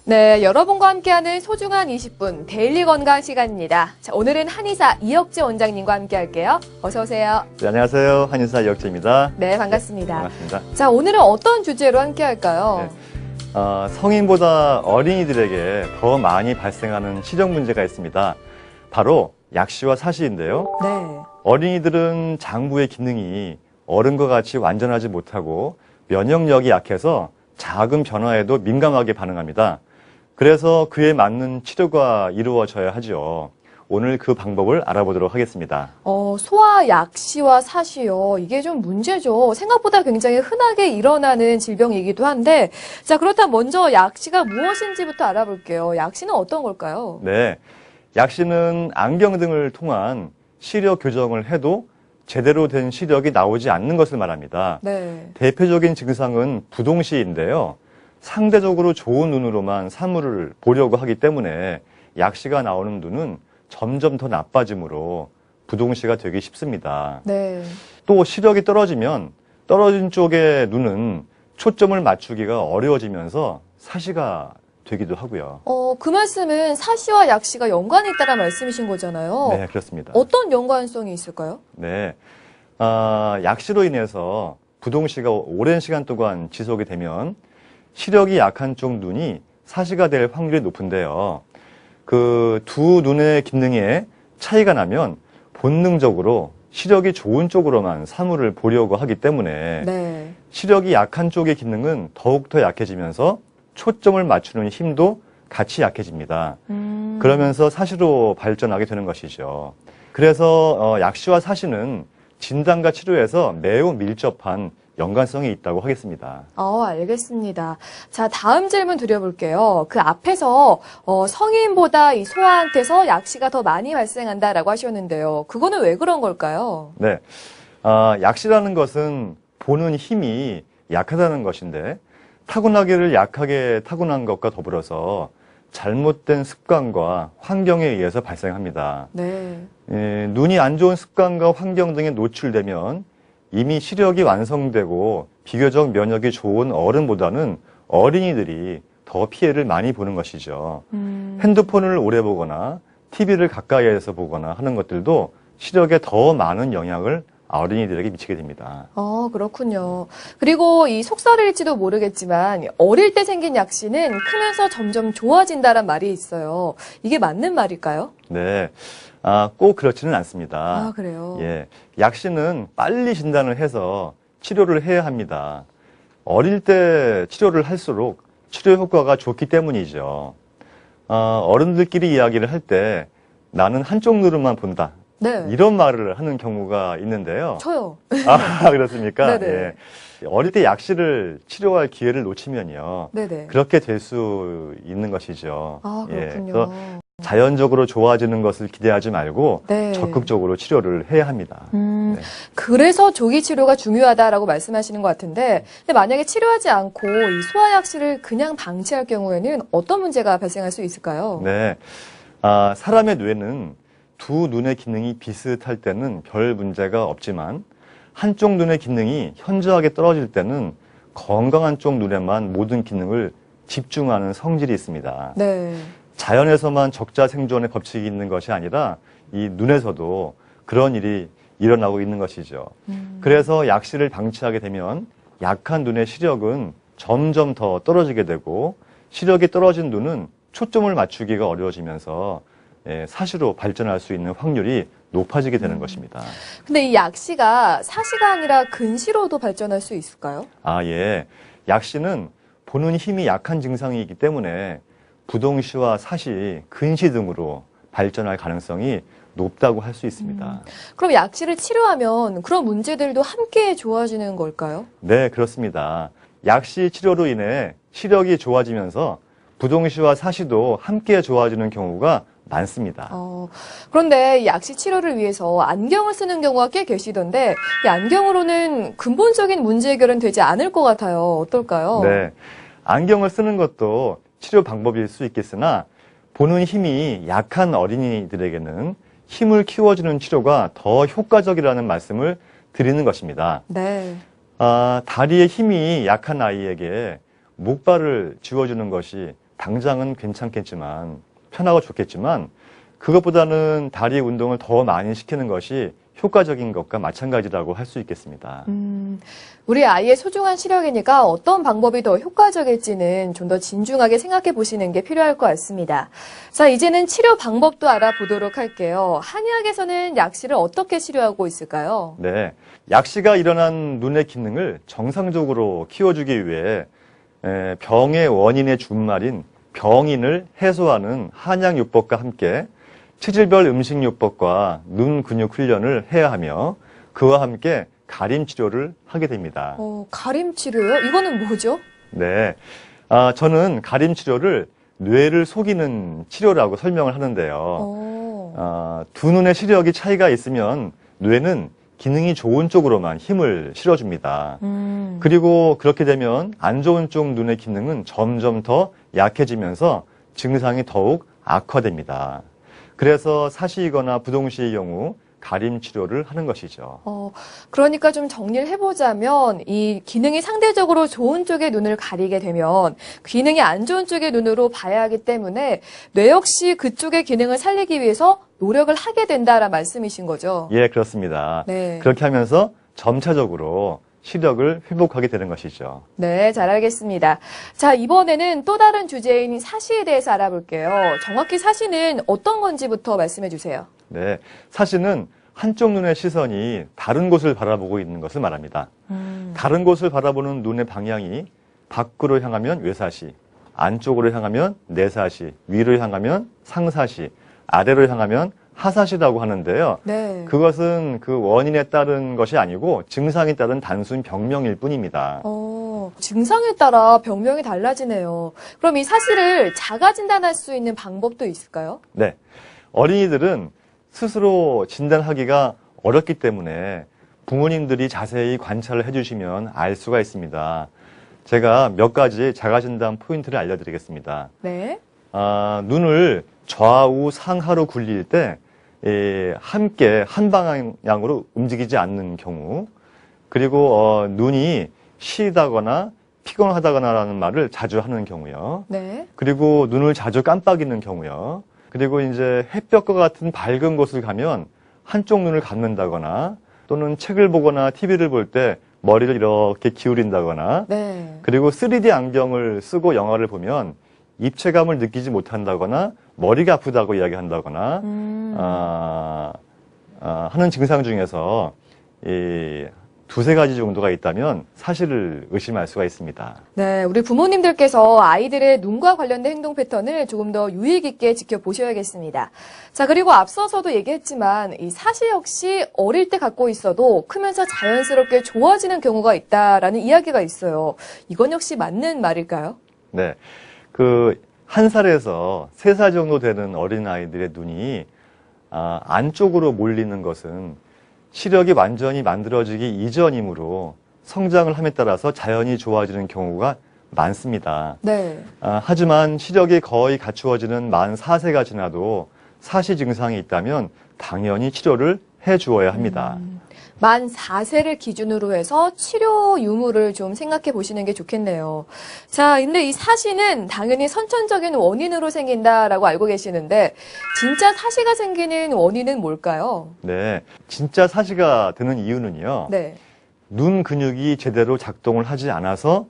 네, 여러분과 함께하는 소중한 20분 데일리 건강 시간입니다. 자, 오늘은 한의사 이혁재 원장님과 함께할게요. 어서 오세요. 네, 안녕하세요. 한의사 이혁재입니다. 네, 반갑습니다. 네, 반갑습니다. 자, 오늘은 어떤 주제로 함께할까요? 네. 성인보다 어린이들에게 더 많이 발생하는 시력 문제가 있습니다. 바로 약시와 사시인데요. 네. 어린이들은 장부의 기능이 어른과 같이 완전하지 못하고 면역력이 약해서 작은 변화에도 민감하게 반응합니다. 그래서 그에 맞는 치료가 이루어져야 하죠. 오늘 그 방법을 알아보도록 하겠습니다. 소아 약시와 사시요. 이게 좀 문제죠. 생각보다 굉장히 흔하게 일어나는 질병이기도 한데, 자, 그렇다면 먼저 약시가 무엇인지부터 알아볼게요. 약시는 어떤 걸까요? 네. 약시는 안경 등을 통한 시력 교정을 해도 제대로 된 시력이 나오지 않는 것을 말합니다. 네. 대표적인 증상은 부동시인데요. 상대적으로 좋은 눈으로만 사물을 보려고 하기 때문에 약시가 나오는 눈은 점점 더 나빠지므로 부동시가 되기 쉽습니다. 네. 또 시력이 떨어지면 떨어진 쪽의 눈은 초점을 맞추기가 어려워지면서 사시가 되기도 하고요. 그 말씀은 사시와 약시가 연관이 있다는 말씀이신 거잖아요. 네, 그렇습니다. 어떤 연관성이 있을까요? 네. 약시로 인해서 부동시가 오랜 시간 동안 지속이 되면 시력이 약한 쪽 눈이 사시가 될 확률이 높은데요. 그 두 눈의 기능에 차이가 나면 본능적으로 시력이 좋은 쪽으로만 사물을 보려고 하기 때문에 네. 시력이 약한 쪽의 기능은 더욱더 약해지면서 초점을 맞추는 힘도 같이 약해집니다. 그러면서 사시로 발전하게 되는 것이죠. 그래서 약시와 사시는 진단과 치료에서 매우 밀접한 연관성이 있다고 하겠습니다. 알겠습니다. 자, 다음 질문 드려볼게요. 그 앞에서 성인보다 이 소아한테서 약시가 더 많이 발생한다라고 하셨는데요. 그거는 왜 그런 걸까요? 네, 약시라는 것은 보는 힘이 약하다는 것인데 타고나기를 약하게 타고난 것과 더불어서 잘못된 습관과 환경에 의해서 발생합니다. 네. 눈이 안 좋은 습관과 환경 등에 노출되면 이미 시력이 완성되고 비교적 면역이 좋은 어른보다는 어린이들이 더 피해를 많이 보는 것이죠. 핸드폰을 오래 보거나 TV를 가까이에서 보거나 하는 것들도 시력에 더 많은 영향을 어린이들에게 미치게 됩니다. 그렇군요. 그리고 이 속설일지도 모르겠지만 어릴 때 생긴 약시는 크면서 점점 좋아진다란 말이 있어요. 이게 맞는 말일까요? 네. 꼭 그렇지는 않습니다. 그래요? 예. 약시는 빨리 진단을 해서 치료를 해야 합니다. 어릴 때 치료를 할수록 치료 효과가 좋기 때문이죠. 어른들끼리 이야기를 할 때 나는 한쪽 눈으로만 본다. 네. 이런 말을 하는 경우가 있는데요. 저요. 그렇습니까? 네네. 예. 어릴 때 약시를 치료할 기회를 놓치면요. 네네. 그렇게 될 수 있는 것이죠. 그렇군요. 그래서 자연적으로 좋아지는 것을 기대하지 말고 네. 적극적으로 치료를 해야 합니다. 네. 그래서 조기 치료가 중요하다라고 말씀하시는 것 같은데, 근데 만약에 치료하지 않고 이 소아약시를 그냥 방치할 경우에는 어떤 문제가 발생할 수 있을까요? 네. 사람의 뇌는 두 눈의 기능이 비슷할 때는 별 문제가 없지만 한쪽 눈의 기능이 현저하게 떨어질 때는 건강한 쪽 눈에만 모든 기능을 집중하는 성질이 있습니다. 네. 자연에서만 적자 생존의 법칙이 있는 것이 아니라 이 눈에서도 그런 일이 일어나고 있는 것이죠. 그래서 약시를 방치하게 되면 약한 눈의 시력은 점점 더 떨어지게 되고 시력이 떨어진 눈은 초점을 맞추기가 어려워지면서 사시로 발전할 수 있는 확률이 높아지게 되는 것입니다. 근데 이 약시가 사시가 아니라 근시로도 발전할 수 있을까요? 예. 약시는 보는 힘이 약한 증상이기 때문에 부동시와 사시, 근시 등으로 발전할 가능성이 높다고 할 수 있습니다. 그럼 약시를 치료하면 그런 문제들도 함께 좋아지는 걸까요? 네, 그렇습니다. 약시 치료로 인해 시력이 좋아지면서 부동시와 사시도 함께 좋아지는 경우가 많습니다. 그런데 이 약시 치료를 위해서 안경을 쓰는 경우가 꽤 계시던데 이 안경으로는 근본적인 문제 해결은 되지 않을 것 같아요. 어떨까요? 네, 안경을 쓰는 것도 치료 방법일 수 있겠으나 보는 힘이 약한 어린이들에게는 힘을 키워주는 치료가 더 효과적이라는 말씀을 드리는 것입니다. 네. 다리에 힘이 약한 아이에게 목발을 쥐어주는 것이 당장은 괜찮겠지만 편하고 좋겠지만 그것보다는 다리 운동을 더 많이 시키는 것이 효과적인 것과 마찬가지라고 할 수 있겠습니다. 우리 아이의 소중한 시력이니까 어떤 방법이 더 효과적일지는 좀 더 진중하게 생각해 보시는 게 필요할 것 같습니다. 자, 이제는 치료 방법도 알아보도록 할게요. 한의학에서는 약시를 어떻게 치료하고 있을까요? 네, 약시가 일어난 눈의 기능을 정상적으로 키워주기 위해 병의 원인의 준말인 병인을 해소하는 한약요법과 함께 체질별 음식요법과 눈 근육 훈련을 해야 하며 그와 함께 가림 치료를 하게 됩니다. 가림 치료요? 이거는 뭐죠? 네, 저는 가림 치료를 뇌를 속이는 치료라고 설명을 하는데요. 두 눈의 시력이 차이가 있으면 뇌는 기능이 좋은 쪽으로만 힘을 실어줍니다. 그리고 그렇게 되면 안 좋은 쪽 눈의 기능은 점점 더 약해지면서 증상이 더욱 악화됩니다. 그래서 사시이거나 부동시의 경우 가림 치료를 하는 것이죠. 그러니까 좀 정리를 해보자면 이 기능이 상대적으로 좋은 쪽의 눈을 가리게 되면 기능이 안 좋은 쪽의 눈으로 봐야 하기 때문에 뇌 역시 그쪽의 기능을 살리기 위해서 노력을 하게 된다라는 말씀이신 거죠? 예, 그렇습니다. 네. 그렇게 하면서 점차적으로 시력을 회복하게 되는 것이죠. 네, 잘 알겠습니다. 자, 이번에는 또 다른 주제인 사시에 대해서 알아볼게요. 정확히 사시는 어떤 건지부터 말씀해 주세요. 네, 사시는 한쪽 눈의 시선이 다른 곳을 바라보고 있는 것을 말합니다. 다른 곳을 바라보는 눈의 방향이 밖으로 향하면 외사시, 안쪽으로 향하면 내사시, 위로 향하면 상사시, 아래로 향하면 하사시라고 하는데요. 네. 그것은 그 원인에 따른 것이 아니고 증상에 따른 단순 병명일 뿐입니다. 증상에 따라 병명이 달라지네요. 그럼 이 사시를 자가 진단할 수 있는 방법도 있을까요? 네, 어린이들은 스스로 진단하기가 어렵기 때문에 부모님들이 자세히 관찰을 해주시면 알 수가 있습니다. 제가 몇 가지 자가진단 포인트를 알려드리겠습니다. 네. 눈을 좌우 상하로 굴릴 때 함께 한 방향으로 움직이지 않는 경우, 그리고 눈이 시리다거나 피곤하다거나라는 말을 자주 하는 경우요. 네. 그리고 눈을 자주 깜빡이는 경우요. 그리고 이제 햇볕과 같은 밝은 곳을 가면 한쪽 눈을 감는다거나 또는 책을 보거나 TV를 볼 때 머리를 이렇게 기울인다거나 네. 그리고 3D 안경을 쓰고 영화를 보면 입체감을 느끼지 못한다거나 머리가 아프다고 이야기한다거나 하는 증상 중에서 이 두세 가지 정도가 있다면 사실을 의심할 수가 있습니다. 네, 우리 부모님들께서 아이들의 눈과 관련된 행동 패턴을 조금 더 유의 깊게 지켜보셔야겠습니다. 자, 그리고 앞서서도 얘기했지만 이 사시 역시 어릴 때 갖고 있어도 크면서 자연스럽게 좋아지는 경우가 있다라는 이야기가 있어요. 이건 역시 맞는 말일까요? 네, 그 1살에서 3살 정도 되는 어린아이들의 눈이 안쪽으로 몰리는 것은 시력이 완전히 만들어지기 이전이므로 성장을 함에 따라서 자연히 좋아지는 경우가 많습니다. 네. 하지만 시력이 거의 갖추어지는 만 4세가 지나도 사시 증상이 있다면 당연히 치료를 해주어야 합니다. 만 4세를 기준으로 해서 치료 유무를 좀 생각해 보시는 게 좋겠네요. 자, 근데 이 사시는 당연히 선천적인 원인으로 생긴다라고 알고 계시는데 진짜 사시가 생기는 원인은 뭘까요? 네, 진짜 사시가 되는 이유는요. 네. 눈 근육이 제대로 작동을 하지 않아서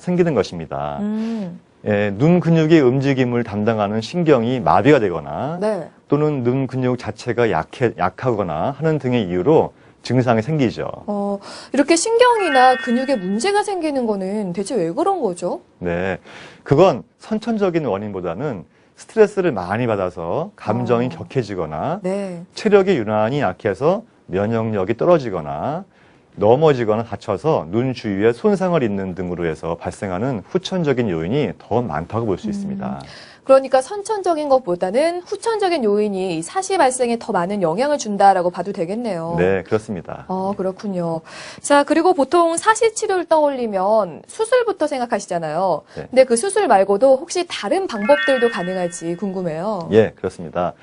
생기는 것입니다. 눈 근육의 움직임을 담당하는 신경이 마비가 되거나 네. 또는 눈 근육 자체가 약하거나 하는 등의 이유로 증상이 생기죠. 이렇게 신경이나 근육에 문제가 생기는 거는 대체 왜 그런 거죠? 네, 그건 선천적인 원인보다는 스트레스를 많이 받아서 감정이 격해지거나 네. 체력이 유난히 약해서 면역력이 떨어지거나 넘어지거나 다쳐서 눈 주위에 손상을 입는 등으로 해서 발생하는 후천적인 요인이 더 많다고 볼 수 있습니다. 그러니까 선천적인 것보다는 후천적인 요인이 이 사시 발생에 더 많은 영향을 준다라고 봐도 되겠네요. 네, 그렇습니다. 그렇군요. 자, 그리고 보통 사시 치료를 떠올리면 수술부터 생각하시잖아요. 네. 근데 그 수술 말고도 혹시 다른 방법들도 가능할지 궁금해요. 예, 그렇습니다.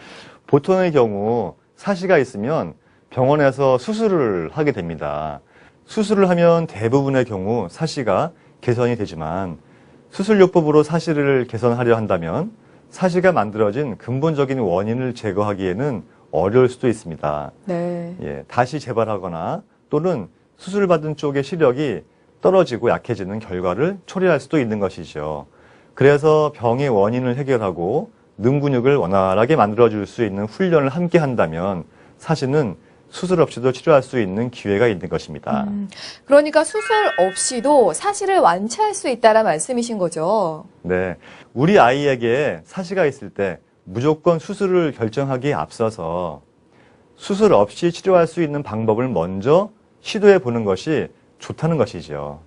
보통의 경우 사시가 있으면 병원에서 수술을 하게 됩니다. 수술을 하면 대부분의 경우 사시가 개선이 되지만 수술요법으로 사시를 개선하려 한다면 사시가 만들어진 근본적인 원인을 제거하기에는 어려울 수도 있습니다. 네. 예, 다시 재발하거나 또는 수술받은 쪽의 시력이 떨어지고 약해지는 결과를 초래할 수도 있는 것이죠. 그래서 병의 원인을 해결하고 능 근육을 원활하게 만들어줄 수 있는 훈련을 함께 한다면 사실은 수술 없이도 치료할 수 있는 기회가 있는 것입니다. 그러니까 수술 없이도 사시를 완치할 수 있다는 말씀이신 거죠? 네, 우리 아이에게 사시가 있을 때 무조건 수술을 결정하기에 앞서서 수술 없이 치료할 수 있는 방법을 먼저 시도해 보는 것이 좋다는 것이죠.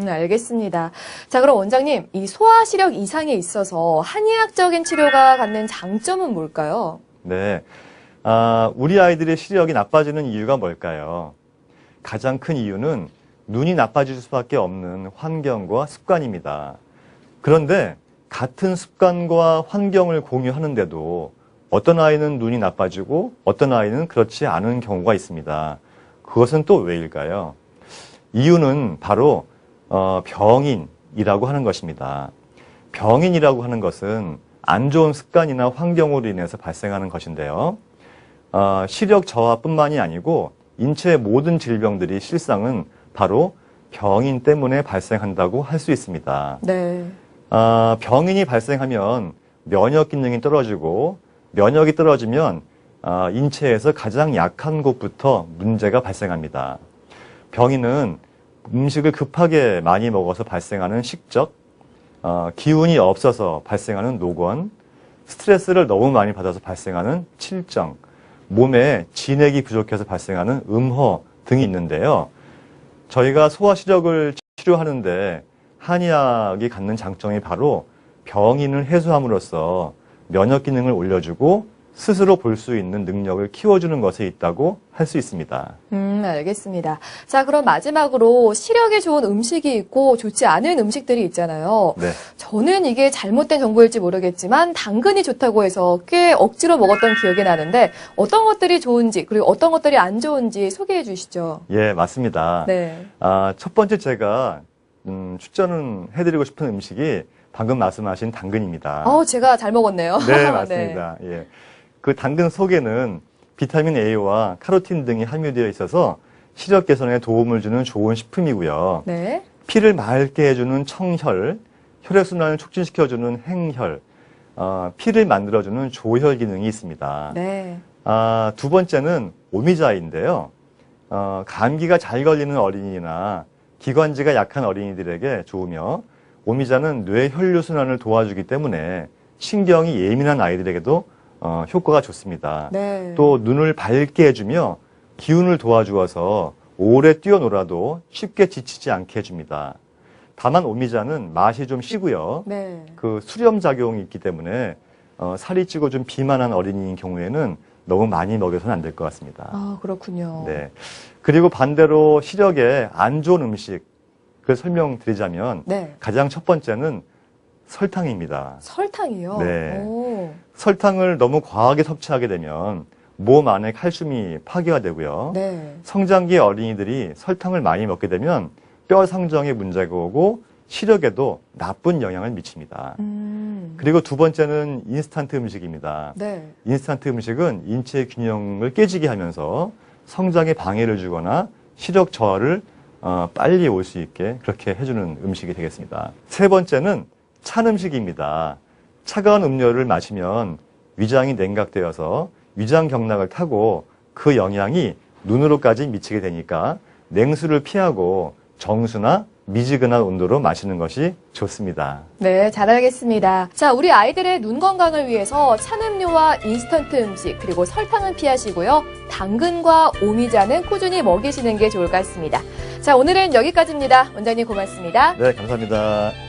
알겠습니다. 자, 그럼 원장님, 이 소화시력 이상에 있어서 한의학적인 치료가 갖는 장점은 뭘까요? 네, 우리 아이들의 시력이 나빠지는 이유가 뭘까요? 가장 큰 이유는 눈이 나빠질 수밖에 없는 환경과 습관입니다. 그런데 같은 습관과 환경을 공유하는데도 어떤 아이는 눈이 나빠지고 어떤 아이는 그렇지 않은 경우가 있습니다. 그것은 또 왜일까요? 이유는 바로 병인이라고 하는 것입니다. 병인이라고 하는 것은 안 좋은 습관이나 환경으로 인해서 발생하는 것인데요. 시력 저하뿐만이 아니고 인체의 모든 질병들이 실상은 바로 병인 때문에 발생한다고 할 수 있습니다. 네. 병인이 발생하면 면역 기능이 떨어지고 면역이 떨어지면 인체에서 가장 약한 곳부터 문제가 발생합니다. 병인은 음식을 급하게 많이 먹어서 발생하는 식적, 기운이 없어서 발생하는 노곤, 스트레스를 너무 많이 받아서 발생하는 칠정, 몸에 진액이 부족해서 발생하는 음허 등이 있는데요. 저희가 소화시력을 치료하는데 한의학이 갖는 장점이 바로 병인을 해소함으로써 면역 기능을 올려주고 스스로 볼 수 있는 능력을 키워주는 것에 있다고 할 수 있습니다. 알겠습니다. 자, 그럼 마지막으로 시력에 좋은 음식이 있고 좋지 않은 음식들이 있잖아요. 네. 저는 이게 잘못된 정보일지 모르겠지만 당근이 좋다고 해서 꽤 억지로 먹었던 기억이 나는데 어떤 것들이 좋은지 그리고 어떤 것들이 안 좋은지 소개해 주시죠. 예, 맞습니다. 네. 첫 번째 제가 추천을 해드리고 싶은 음식이 방금 말씀하신 당근입니다. 제가 잘 먹었네요. 네, 맞습니다. 예. 그 당근 속에는 비타민 A와 카로틴 등이 함유되어 있어서 시력 개선에 도움을 주는 좋은 식품이고요. 네. 피를 맑게 해주는 청혈, 혈액순환을 촉진시켜주는 행혈, 피를 만들어주는 조혈 기능이 있습니다. 네. 두 번째는 오미자인데요. 감기가 잘 걸리는 어린이나 기관지가 약한 어린이들에게 좋으며 오미자는 뇌 혈류순환을 도와주기 때문에 신경이 예민한 아이들에게도 효과가 좋습니다. 네. 또 눈을 밝게 해주며 기운을 도와주어서 오래 뛰어놀아도 쉽게 지치지 않게 해줍니다. 다만 오미자는 맛이 좀 시고요. 네. 그 수렴 작용이 있기 때문에 살이 찌고 좀 비만한 어린이인 경우에는 너무 많이 먹여서는 안 될 것 같습니다. 그렇군요. 네. 그리고 반대로 시력에 안 좋은 음식을 설명드리자면 네. 가장 첫 번째는 설탕입니다. 설탕이요? 네. 오. 설탕을 너무 과하게 섭취하게 되면 몸 안에 칼슘이 파괴가 되고요. 네. 성장기 어린이들이 설탕을 많이 먹게 되면 뼈 성장에 문제가 오고 시력에도 나쁜 영향을 미칩니다. 그리고 두 번째는 인스턴트 음식입니다. 네. 인스턴트 음식은 인체 균형을 깨지게 하면서 성장에 방해를 주거나 시력 저하를 빨리 올 수 있게 그렇게 해주는 음식이 되겠습니다. 세 번째는 찬 음식입니다. 차가운 음료를 마시면 위장이 냉각되어서 위장 경락을 타고 그 영향이 눈으로까지 미치게 되니까 냉수를 피하고 정수나 미지근한 온도로 마시는 것이 좋습니다. 네, 잘 알겠습니다. 자, 우리 아이들의 눈 건강을 위해서 찬 음료와 인스턴트 음식 그리고 설탕은 피하시고요. 당근과 오미자는 꾸준히 먹이시는 게 좋을 것 같습니다. 자, 오늘은 여기까지입니다. 원장님 고맙습니다. 네, 감사합니다.